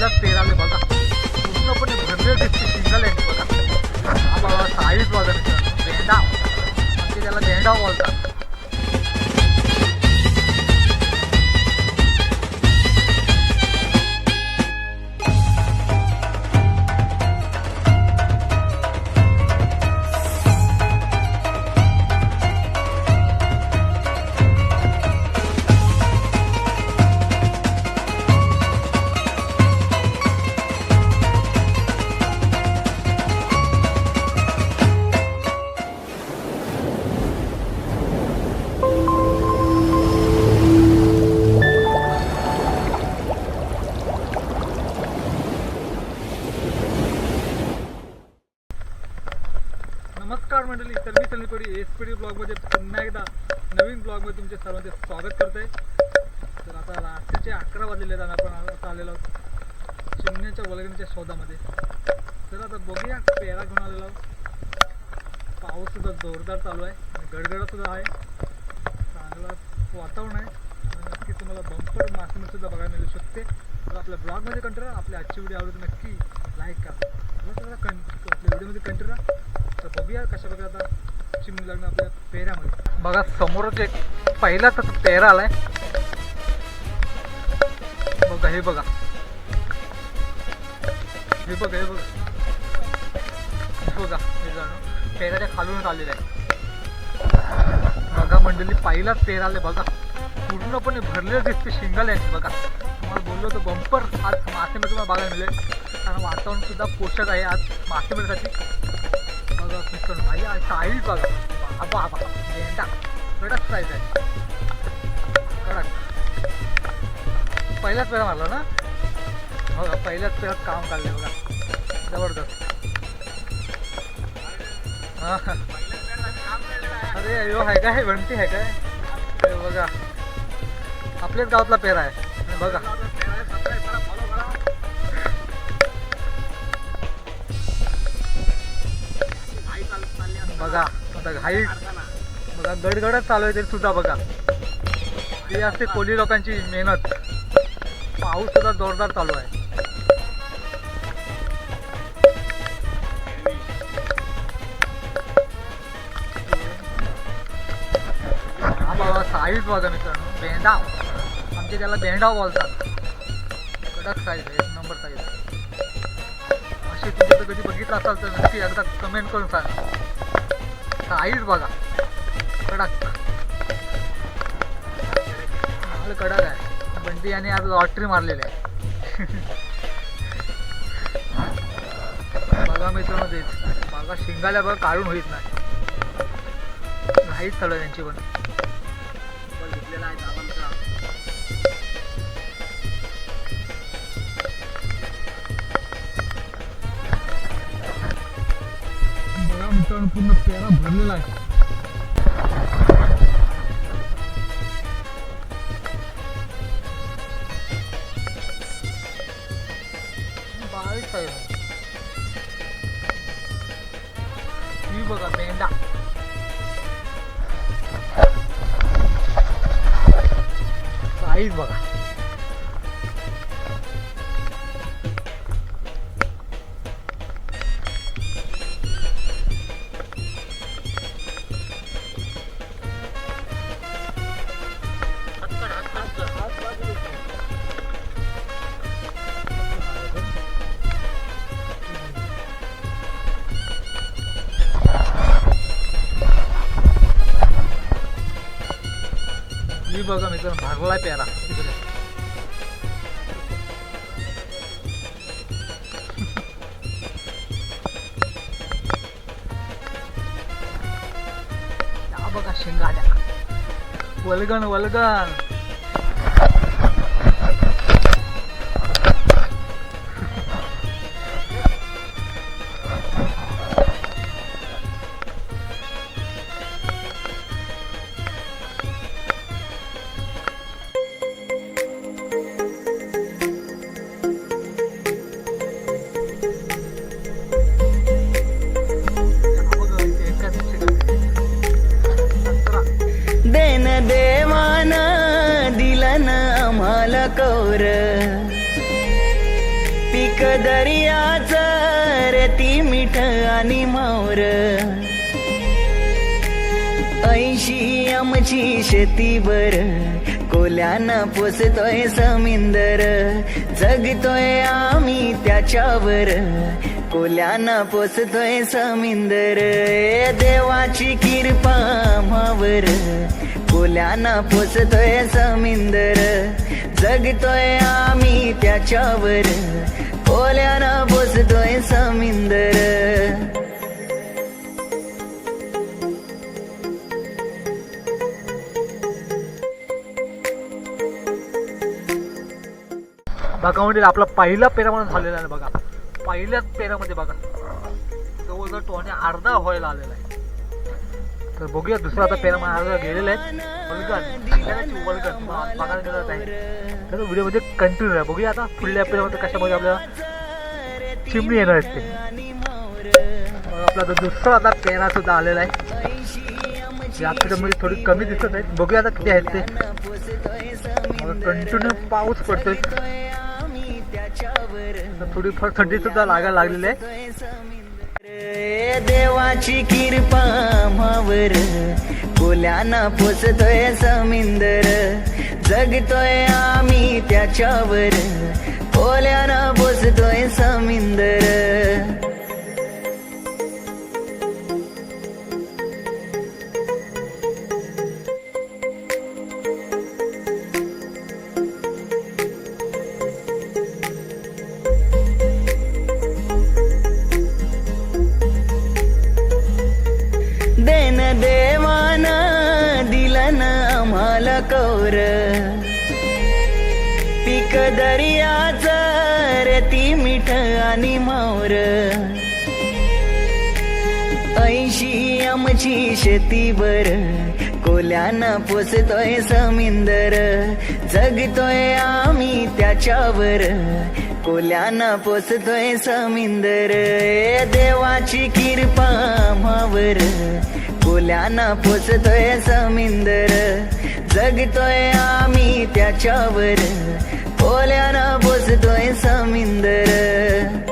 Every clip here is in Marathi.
पहिलाच पेर आले बघा, पूर्णपणे भरले दिसते शिंगल आहे बघा. हा बघा साईज बघा मित्रांनो, भेंडा म्हणजे त्याला भेंडा बोलतात. नमस्कार मंडळी, तर मी सनीपडी एसपीडी ब्लॉगमध्ये पुन्हा एकदा नवीन ब्लॉगमध्ये तुमचे सर्वांचे स्वागत करते. तर आता रात्रीचे 11 वाजलेले आहेत, आपण आता आलेलो आहोत चिमण्याच्या वलगणीच्या शोधामध्ये. तर आता बघूया, पेरा घेऊन आलेलो आहोत. पाऊस सुद्धा जोरदार चालू आहे आणि गडगडा सुद्धा आहे, चांगला वातावरण आहे आणि नक्की तुम्हाला बंपर मासेमारी सुद्धा बघायला मिळू शकते. तर आपल्या ब्लॉगमध्ये कंटिन्यू राहा. आपल्या आजची व्हिडिओ आवडली नक्की लाईक करा, आपल्या व्हिडिओमध्ये कंटिन्यू राहा. तर बघूया कशा प्रकारे आता चिमणी लागणं आपल्या पेऱ्यामध्ये. बघा समोरच एक पहिला तसं पेरा आलाय बघा. हे बघा, हे बघा, हे बघा, हे बघा, हे जाणं पेऱ्याच्या खालूनच आलेलं आहे बघा. मंडळी पहिलाच पेरा आले बघा, पूर्णपणे भरलेलं दिसते शिंगल आहे बघा. तुम्हाला बोललो तर बंपर आज मासेमारी तुम्हाला बघायला मिळेल, कारण वातावरण सुद्धा पोषक आहे आज मासेमारीसाठी बघा. मित्रांनो माझी साईज बघा, बाबा बाबा भेंडा कडक साईज आहे, कडक. पहिल्याच पेरा मारला ना बघा, पहिल्याच पेरात काम काढले बघा, जबरदस्त. हां अरे अयो आहे काय, म्हणते आहे काय बघा, आपल्याच गावातला पेरा आहे बघा. बघा आता घाई बघा, गडगडच चालू आहे तरी सुद्धा बघा. ती असते कोली लोकांची मेहनत. पाऊस सुद्धा जोरदार चालू आहे. हा बघा साईज बघा मित्रांनो, भेंडा आमचे त्याला भेंडा बोलतात. कडक साईज आहे, एक नंबर साईज आहे. अशी तुम्ही तर कधी बघितलं असाल तर नक्की एकदा कमेंट करून सांगा. साईज बघा कडक, चांगलं कडक आहे. बंटी याने आज लॉटरी मारलेली आहे बघा मित्रांनो. तेच बघा शिंगाल्या बघा काढून होईत नाही, घाईच चालू आहे त्यांची पण. बघा मित्रांनो पूर्ण पेरा भरलेला आहे. बारीक आहे ही बघा भेंडा. साईज बघा. ही बघा मित्रांनो भरलाय पेरा तिकडे. या बघा शिंगाड्या, वलगण वलगण. देवान दिलन आम्हाला कौर, पीक दर्याचं रेती मीठ आणि मावर 80 आमची शेतीवर कोल्यानं पोसतोय समिंदर जगतोय आम्ही त्याच्यावर कोल्यानं पोसतोय समिंदर देवाची कृपा आम्हावर कोल्यानं पोसतोय समिंदर जगतोय आम्ही त्याच्यावर कोल्यानं पोसतोय समिंदर बागामध्ये आपला पहिला पेरा म्हणून झालेला आहे बघा. पहिल्याच पेरामध्ये बघा जवळजवळ टोने अर्धा व्हायला आलेला आहे. तर बघूया दुसरा आता पेरा म्हणून अर्धा गेलेला आहे. वल्गन बघायला मिळत आहे. तर व्हिडिओमध्ये कंटिन्यू आहे. बघूया आता पुढल्या पेरामध्ये कशामध्ये आपल्याला चिमणी येणार असते. आपला दुसरा आता पेरा सुद्धा आलेला आहे. या पेरामध्ये थोडी कमी दिसत आहे. बघूया आता किती आहेत ते. कंटिन्यू पाऊस पडतोय. थोडीफार थंडी सुद्धा लागायला लागलेली आहे. देवाची कृपा आम्हावर कोल्यानं पोसतोय समिंदर जगतोय आम्ही त्याच्यावर कोल्यानं पोसतोय समिंदर देन देवानं दिलं ना आम्हाला कौर पीक दर्याचं रेती मीठ आणि मावर 80 आमची शेतीवर कोल्यानं पोसतोय समिंदर जगतोय आम्ही त्याच्यावर कोल्यानं पोसतोय समिंदर देवाची कृपा आम्हावर कोल्यानं पोसतोय समिंदर जगतोय आम्ही त्याच्यावर कोल्यानं पोसतोय समिंदर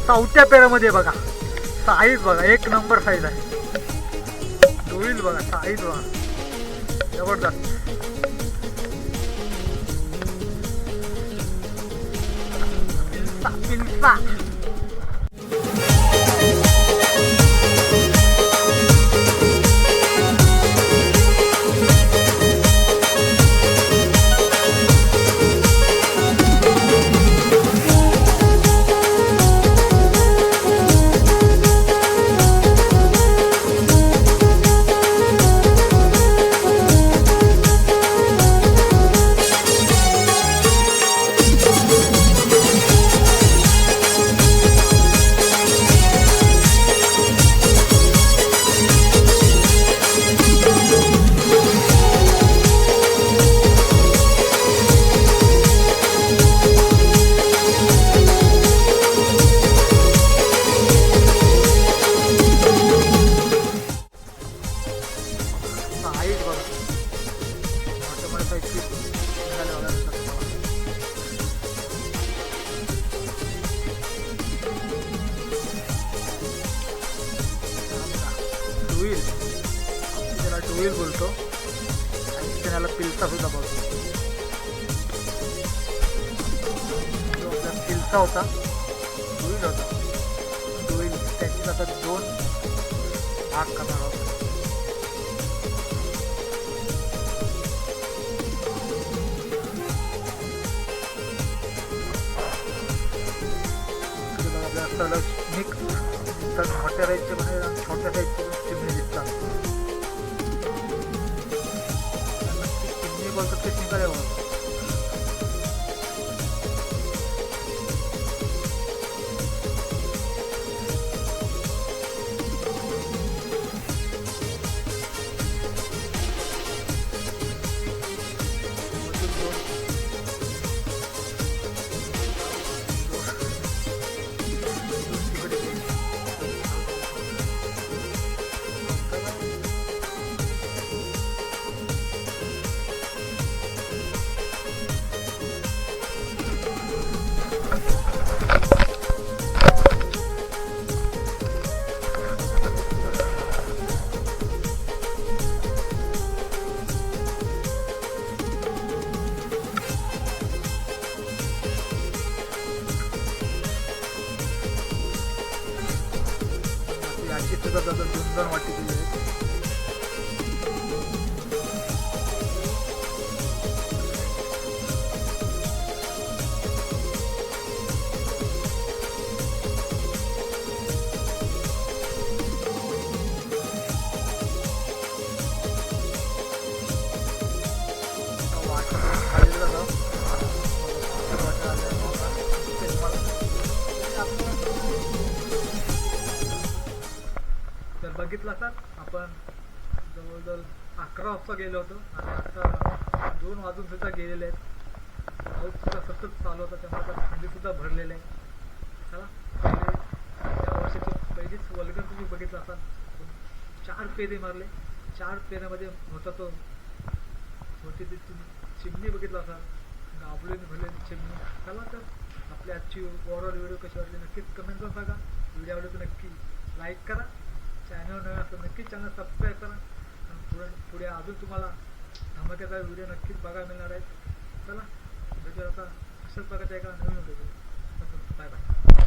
चौथ्या पेरामध्ये बघा साईज बघा, एक नंबर साईज आहे. होईल बघा, साईज बघा जबरदस्त. पिंसा साईज बघा, मोठ्या मोठ्या साईजची निघाल्या बघा तुम्हाला. टुईल, त्याला टुईल बोलतो आणि त्याला पिलसा सुद्धा बोलतो. जो आपला पिलसा होता टुईल होता. टुईल त्याची आता 2 भाग करणार आहोत. सलग मिक्स तर मोठ्या साईजचे पण आहेत, छोट्या साईजचे पण चिमणी दिसतात. नक्की चिमणी बोलतात ते शिंगाले बोलतात. याची सुद्धा दादा 2 वाटी केली आहे. तर बघितलं असाल आपण जवळजवळ 11 वाजता गेलो होतो आणि आता 2 वाजून सुद्धा गेलेले आहेत. पाऊस सुद्धा सतत चालू होता, त्यामुळे आता थंडी सुद्धा भरलेली आहे. चला या वर्षाची पहिलीच वल्गन तुम्ही बघितलं असाल. 4 पेरे मारले. 4 पेऱ्यामध्ये होता तो होती ती चिमणी बघितला असाल, गाबळीने भरलेली चिमणी. चला तर आपली आजची ओव्हरऑल व्हिडिओ कशी वाटली नक्कीच कमेंट करून सांगा. व्हिडिओ आवडला तर नक्की लाईक करा. चॅनल नवीन असं नक्कीच चॅनल सबस्क्राईब करा. आणि पुढे अजून तुम्हाला धमाकेदार व्हिडिओ नक्कीच बघायला मिळणार आहेत. चला भेटूया आता अशाच प्रकारच्या एका नवीन व्हिडिओ. Bye bye.